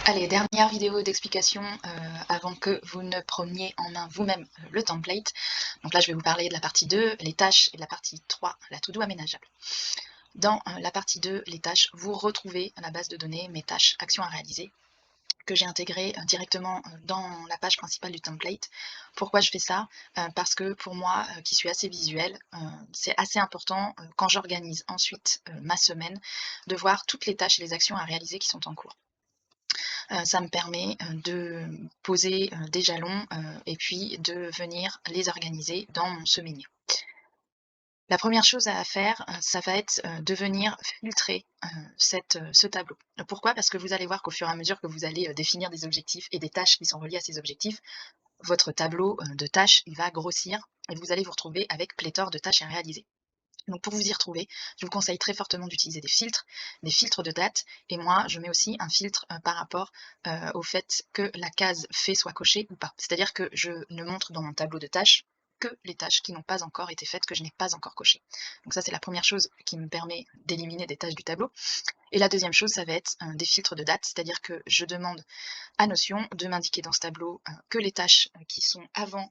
Allez, dernière vidéo d'explication avant que vous ne preniez en main vous-même le template. Donc là, je vais vous parler de la partie 2, les tâches, et de la partie 3, la to-do aménageable. Dans la partie 2, les tâches, vous retrouvez la base de données, mes tâches, actions à réaliser, que j'ai intégré directement dans la page principale du template. Pourquoi je fais ça? Parce que pour moi, qui suis assez visuelle, c'est assez important quand j'organise ensuite ma semaine, de voir toutes les tâches et les actions à réaliser qui sont en cours. Ça me permet de poser des jalons et puis de venir les organiser dans mon semainier. La première chose à faire, ça va être de venir filtrer ce tableau. Pourquoi? Parce que vous allez voir qu'au fur et à mesure que vous allez définir des objectifs et des tâches qui sont reliées à ces objectifs, votre tableau de tâches il va grossir et vous allez vous retrouver avec pléthore de tâches à réaliser. Donc pour vous y retrouver, je vous conseille très fortement d'utiliser des filtres de date. Et moi, je mets aussi un filtre par rapport au fait que la case fait soit cochée ou pas. C'est-à-dire que je ne montre dans mon tableau de tâches que les tâches qui n'ont pas encore été faites, que je n'ai pas encore cochées. Donc ça, c'est la première chose qui me permet d'éliminer des tâches du tableau. Et la deuxième chose, ça va être des filtres de date, c'est-à-dire que je demande à Notion de m'indiquer dans ce tableau que les tâches qui sont avant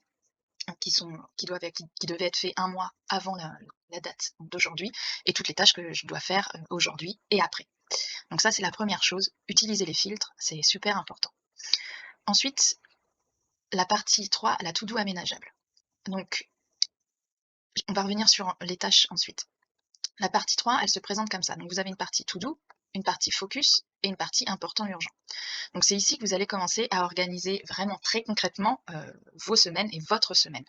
qui devaient être faits un mois avant la date d'aujourd'hui, et toutes les tâches que je dois faire aujourd'hui et après. Donc ça, c'est la première chose. Utiliser les filtres, c'est super important. Ensuite, la partie 3, la to-do aménageable. Donc, on va revenir sur les tâches ensuite. La partie 3, elle se présente comme ça. Donc, vous avez une partie to-do, une partie focus et une partie important urgent. Donc, c'est ici que vous allez commencer à organiser vraiment très concrètement vos semaines et votre semaine.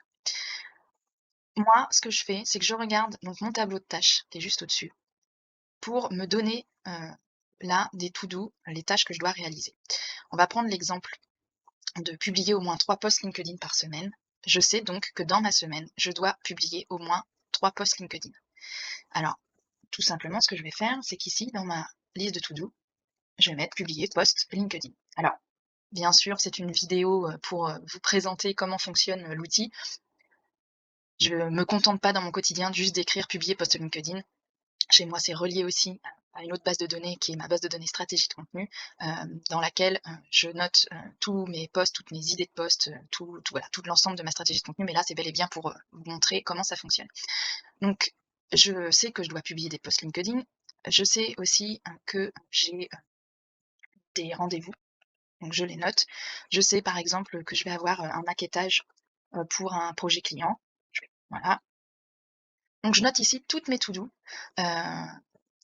Moi, ce que je fais, c'est que je regarde donc mon tableau de tâches qui est juste au-dessus pour me donner là des to-do, les tâches que je dois réaliser. On va prendre l'exemple de publier au moins 3 posts LinkedIn par semaine. Je sais donc que dans ma semaine, je dois publier au moins 3 posts LinkedIn. Alors, tout simplement, ce que je vais faire, c'est qu'ici, dans ma liste de to-do, je vais mettre publier post LinkedIn. Alors, bien sûr, c'est une vidéo pour vous présenter comment fonctionne l'outil. Je ne me contente pas dans mon quotidien juste d'écrire publier post LinkedIn. Chez moi, c'est relié aussi à une autre base de données qui est ma base de données stratégie de contenu, dans laquelle je note tous mes posts, toutes mes idées de posts, tout l'ensemble de ma stratégie de contenu. Mais là, c'est bel et bien pour vous montrer comment ça fonctionne. Donc, je sais que je dois publier des posts LinkedIn. Je sais aussi que j'ai des rendez-vous, donc je les note. Je sais par exemple que je vais avoir un maquettage pour un projet client. Voilà. Donc, je note ici toutes mes to-do.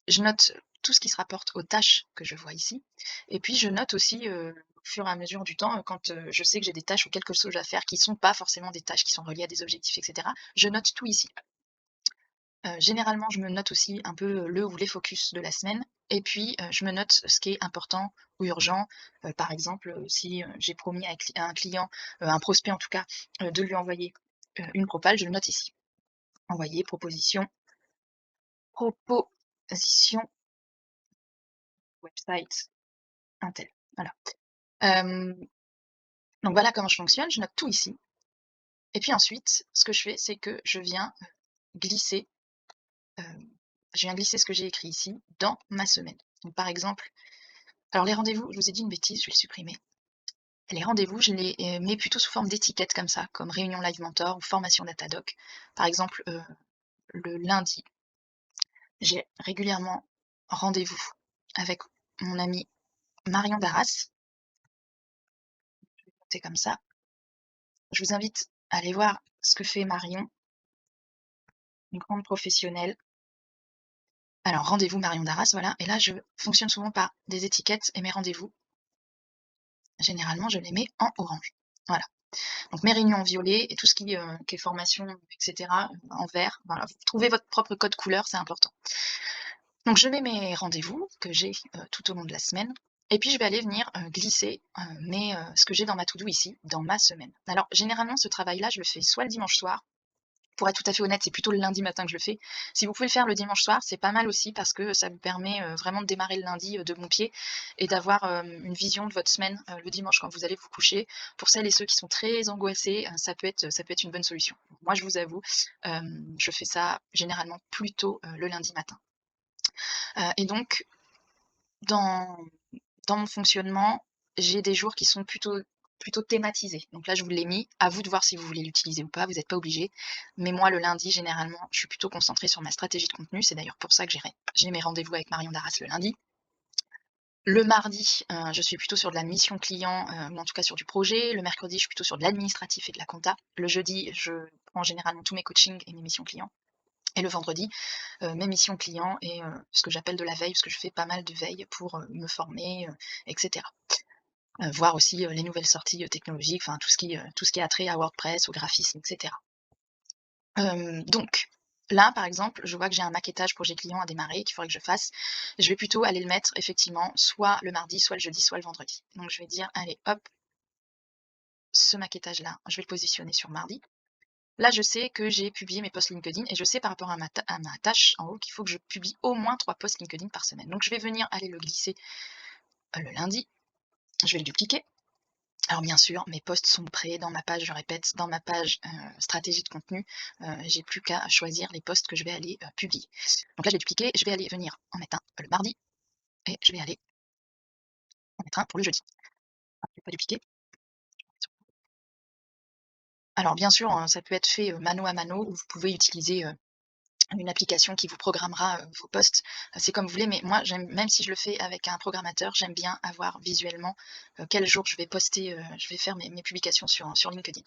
Je note tout ce qui se rapporte aux tâches que je vois ici, et puis je note aussi, au fur et à mesure du temps, quand, je sais que j'ai des tâches ou quelque chose à faire qui sont pas forcément des tâches qui sont reliées à des objectifs et cetera, je note tout ici. Généralement, je me note aussi un peu le ou les focus de la semaine, et puis, je me note ce qui est important ou urgent. Par exemple, si, j'ai promis à un client, un prospect en tout cas, de lui envoyer, une propale, je le note ici. Envoyer, proposition, website, untel. Voilà. Hem, donc voilà comment je fonctionne, je note tout ici, et puis ensuite, ce que je fais, c'est que glisser, hem, je viens glisser ce que j'ai écrit ici dans ma semaine. Donc par exemple, alors les rendez-vous, je vous ai dit une bêtise, je vais le supprimer. Les rendez-vous, je les, mets plutôt sous forme d'étiquettes comme ça, comme réunion Live Mentor ou formation Datadoc. Par exemple, le lundi, j'ai régulièrement rendez-vous avec mon amie Marion Darras. C'est comme ça. Je vous invite à aller voir ce que fait Marion, une grande professionnelle. Alors, rendez-vous Marion Darras, voilà, et là, je fonctionne souvent par des étiquettes, et mes rendez-vous, généralement, je les mets en orange. Voilà. Donc mes réunions en violet et tout ce qui est formation, et cetera, en vert. Voilà, vous trouvez votre propre code couleur, c'est important. Donc je mets mes rendez-vous que j'ai, tout au long de la semaine, et puis je vais aller venir, glisser, ce que j'ai dans ma to do ici, dans ma semaine. Alors généralement, ce travail-là, je le fais soit le dimanche soir. Pour être tout à fait honnête, c'est plutôt le lundi matin que je le fais. Si vous pouvez le faire le dimanche soir, c'est pas mal aussi parce que ça vous permet, vraiment de démarrer le lundi, de bon pied, et d'avoir, une vision de votre semaine, le dimanche quand vous allez vous coucher. Pour celles et ceux qui sont très angoissés, ça peut être une bonne solution. Moi, je vous avoue, je fais ça généralement plutôt, le lundi matin. Et donc dans dans mon fonctionnement, j'ai des jours qui sont plutôt thématisés. Donc là, je vous l'ai mis, à vous de voir si vous voulez l'utiliser ou pas, vous n'êtes pas obligé. Mais moi, le lundi, généralement, je suis plutôt concentrée sur ma stratégie de contenu. C'est d'ailleurs pour ça que j'ai mes rendez-vous avec Marion Darras le lundi. Le mardi, je suis plutôt sur de la mission client, ou en tout cas sur du projet. Le mercredi, je suis plutôt sur de l'administratif et de la compta. Le jeudi, je prends généralement tous mes coachings et mes missions clients. Et le vendredi, mes missions clients et ce que j'appelle de la veille, parce que je fais pas mal de veille pour, me former, et cetera. Voir aussi, les nouvelles sorties, technologiques, enfin tout ce qui a trait à WordPress, au graphisme, et cetera. Donc là, par exemple, je vois que j'ai un maquettage projet client à démarrer qu'il faudrait que je fasse. Je vais plutôt aller le mettre effectivement soit le mardi, soit le jeudi, soit le vendredi. Donc je vais dire: «Allez hop, ce maquettage-là, je vais le positionner sur mardi». Là, je sais que j'ai publié mes posts LinkedIn et je sais par rapport à ma tâche en haut qu'il faut que je publie au moins 3 posts LinkedIn par semaine. Donc je vais venir aller le glisser, le lundi, je vais le dupliquer. Alors bien sûr, mes posts sont prêts dans ma page, je répète, dans ma page, stratégie de contenu, j'ai plus qu'à choisir les posts que je vais aller, publier. Donc là, je vais dupliquer, je vais aller venir en mettre un le mardi et je vais aller en mettre un pour le jeudi. Hop, je vais pas dupliquer. Alors bien sûr, ça peut être fait, mano à mano ou vous pouvez utiliser, une application qui vous programmera, vos posts. C'est comme vous voulez, mais moi j'aime même si je le fais avec un programmateur, j'aime bien avoir visuellement, quel jour je vais poster, je vais faire mes publications sur LinkedIn.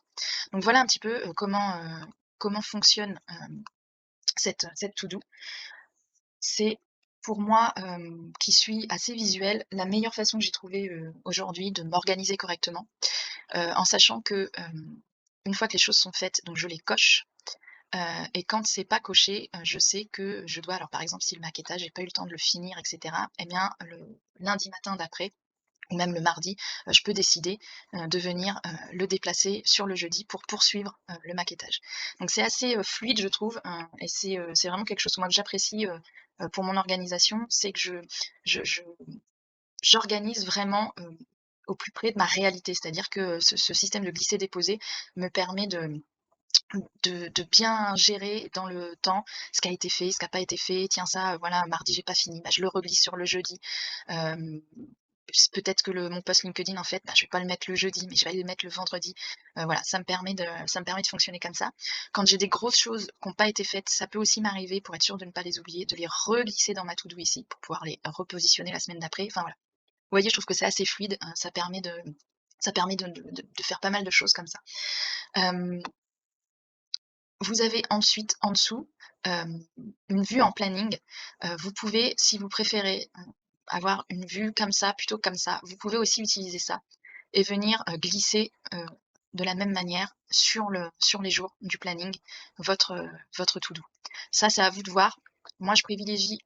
Donc voilà un petit peu, comment fonctionne, cette to do. C'est pour moi, qui suis assez visuelle, la meilleure façon que j'ai trouvée, aujourd'hui de m'organiser correctement, en sachant que, une fois que les choses sont faites, donc je les coche. Et quand c'est pas coché, je sais que je dois alors par exemple si le maquettage, j'ai pas eu le temps de le finir et cetera, et bien le lundi matin d'après ou même le mardi, je peux décider, de venir, le déplacer sur le jeudi pour poursuivre, le maquettage. Donc c'est assez, fluide je trouve, et c'est vraiment quelque chose moi que j'apprécie, pour mon organisation, c'est que je j'organise vraiment, au plus près de ma réalité. C'est-à-dire que ce système de glisser-déposer me permet de bien gérer dans le temps ce qui a été fait, ce qui a pas été fait. Tiens ça, voilà mardi j'ai pas fini, bah, je le reglisse sur le jeudi. Hem, peut-être que mon post LinkedIn en fait, bah, je vais pas le mettre le jeudi, mais je vais aller le mettre le vendredi. Voilà, ça me permet de fonctionner comme ça. Quand j'ai des grosses choses qui ont pas été faites, ça peut aussi m'arriver pour être sûre de ne pas les oublier, de les reglisser dans ma to do ici pour pouvoir les repositionner la semaine d'après. Enfin voilà. Vous voyez, je trouve que c'est assez fluide, ça permet de faire pas mal de choses comme ça. Hem Vous avez ensuite en dessous, hem, une vue en planning. Vous pouvez, si vous préférez, avoir une vue comme ça plutôt que comme ça, vous pouvez aussi utiliser ça et venir, glisser, de la même manière sur les jours du planning votre to do. Ça, c'est à vous de voir. Moi, je privilégie,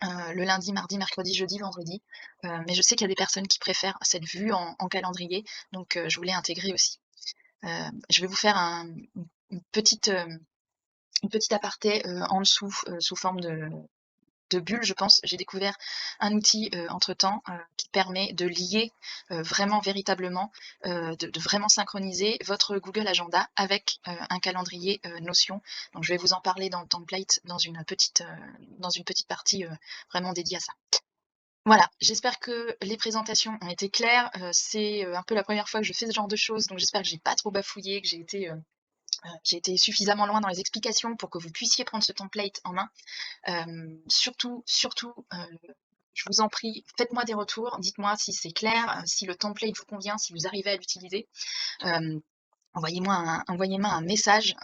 le lundi, mardi, mercredi, jeudi, vendredi, mais je sais qu'il y a des personnes qui préfèrent cette vue en calendrier, donc je voulais intégrer aussi. Je vais vous faire une petite, une petite aparté, en dessous, sous forme de bulle, je pense. J'ai découvert un outil, entre-temps, qui permet de lier, vraiment véritablement, de vraiment synchroniser votre Google Agenda avec, un calendrier, Notion. Donc je vais vous en parler dans le template dans une petite partie, vraiment dédiée à ça. Voilà, j'espère que les présentations ont été claires, c'est, un peu la première fois que je fais ce genre de choses, donc j'espère que j'ai pas trop bafouillé, que j'ai été suffisamment loin dans les explications pour que vous puissiez prendre ce template en main. Surtout, je vous en prie, faites-moi des retours, dites-moi si c'est clair, si le template vous convient, si vous arrivez à l'utiliser. Hem, envoyez-moi un message,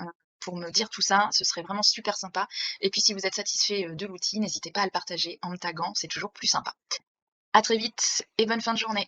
pour me dire tout ça, ce serait vraiment super sympa et puis si vous êtes satisfait, de l'outil, n'hésitez pas à le partager en me taguant, c'est toujours plus sympa. À très vite et bonne fin de journée.